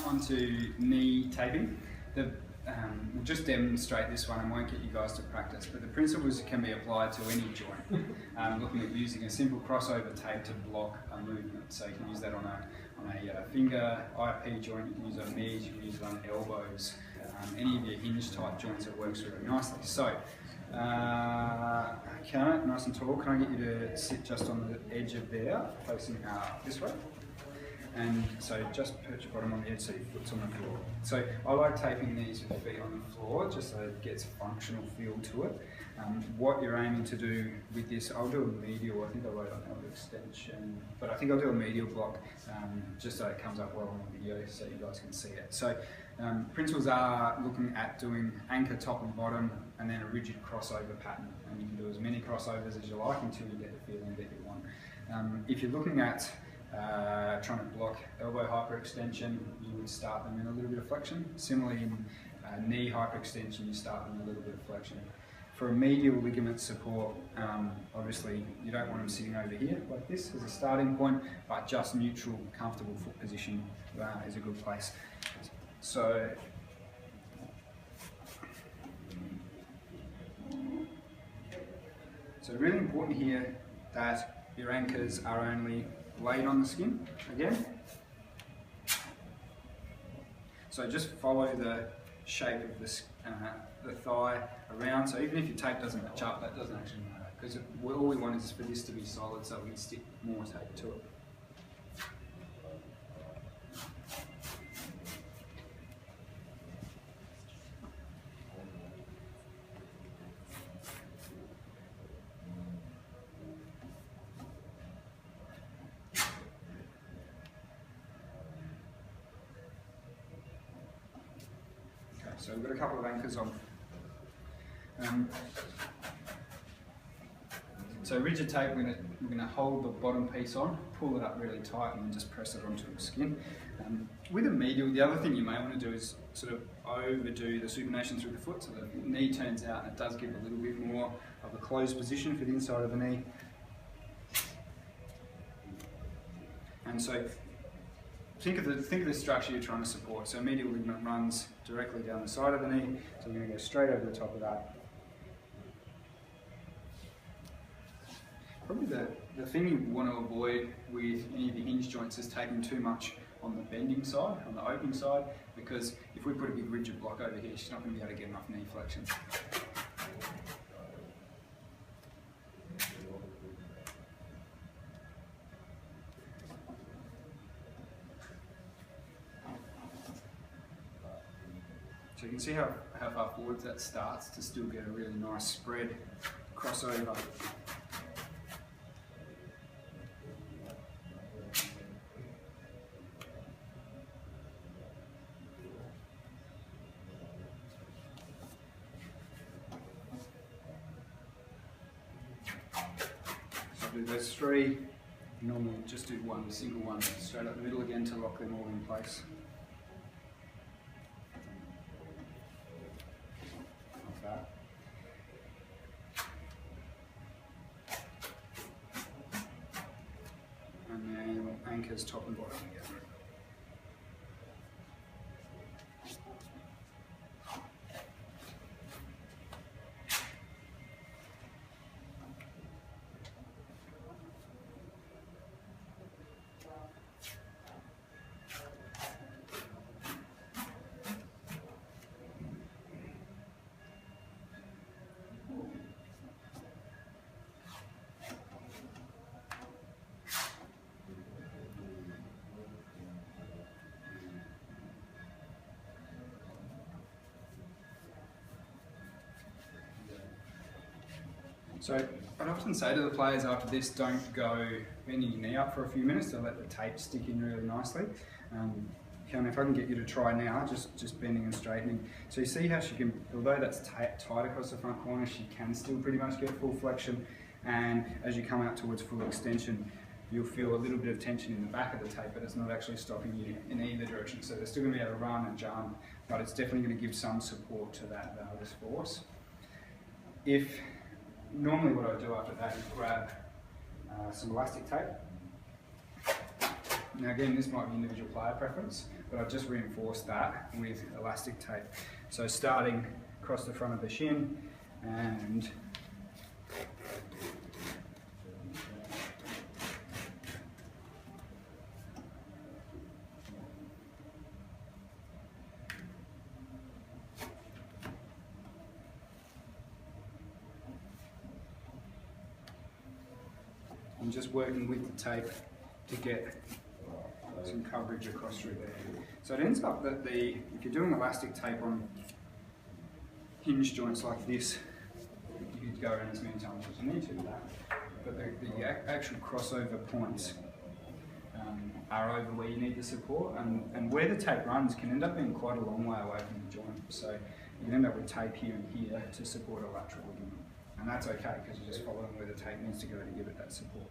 onto knee taping. We'll just demonstrate this one and won't get you guys to practice, but the principles can be applied to any joint. Looking at using a simple crossover tape to block a movement. So you can use that on a finger, IP joint, you can use it on knees, you can use it on elbows, any of your hinge type joints, it works really nicely. So, okay, nice and tall, can I get you to sit just on the edge of there, facing this way? And so just perch your bottom on the edge so your foot's on the floor. So I like taping these with feet on the floor just so it gets a functional feel to it. What you're aiming to do with this, I'll do a medial, I think I wrote on elbow extension, but I think I'll do a medial block just so it comes up well on the video so you guys can see it. So principles are looking at doing anchor top and bottom and then a rigid crossover pattern. And you can do as many crossovers as you like until you get the feeling that you want. If you're looking at trying to block elbow hyperextension, you would start them in a little bit of flexion. Similarly, in knee hyperextension, you start them in a little bit of flexion. For a medial ligament support, obviously you don't want them sitting over here like this as a starting point, but just neutral, comfortable foot position is a good place. So, really important here that your anchors are only laid on the skin again. So just follow the shape of the thigh around. So even if your tape doesn't match up, that doesn't actually matter because all we want is for this to be solid so we can stick more tape to it. So we've got a couple of anchors on. So rigid tape, we're going to hold the bottom piece on, pull it up really tight and then just press it onto the skin. With a medial, the other thing you may want to do is sort of overdo the supination through the foot so the knee turns out and it does give a little bit more of a closed position for the inside of the knee. And so think of the structure you're trying to support. So medial ligament runs directly down the side of the knee, so we're going to go straight over the top of that. Probably the thing you want to avoid with any of your hinge joints is taking too much on the bending side, on the opening side, because if we put a big rigid block over here, she's not going to be able to get enough knee flexion. So you can see how far forwards that starts to still get a really nice spread crossover. So do those three. Normally just do one single one straight up the middle again to lock them all in place. And then anchors top and bottom again. So I'd often say to the players after this, don't go bending your knee up for a few minutes to let the tape stick in really nicely. If I can get you to try now, just bending and straightening. So you see how she can, although that's tight across the front corner, she can still pretty much get full flexion. And as you come out towards full extension, you'll feel a little bit of tension in the back of the tape, but it's not actually stopping you in either direction. So they're still going to be able to run and jump, but it's definitely going to give some support to that valgus force. Normally what I do after that is grab some elastic tape. Now again, this might be individual player preference. but I've just reinforced that with elastic tape. So starting across the front of the shin, and I'm just working with the tape to get some coverage across through there. So it ends up that if you're doing elastic tape on hinge joints like this, you could go around as many times as you need to do that. But the actual crossover points are over where you need the support, and where the tape runs can end up being quite a long way away from the joint. So you can end up with tape here and here to support a lateral ligament. And that's okay, because you're just following where the tape needs to go to give it that support.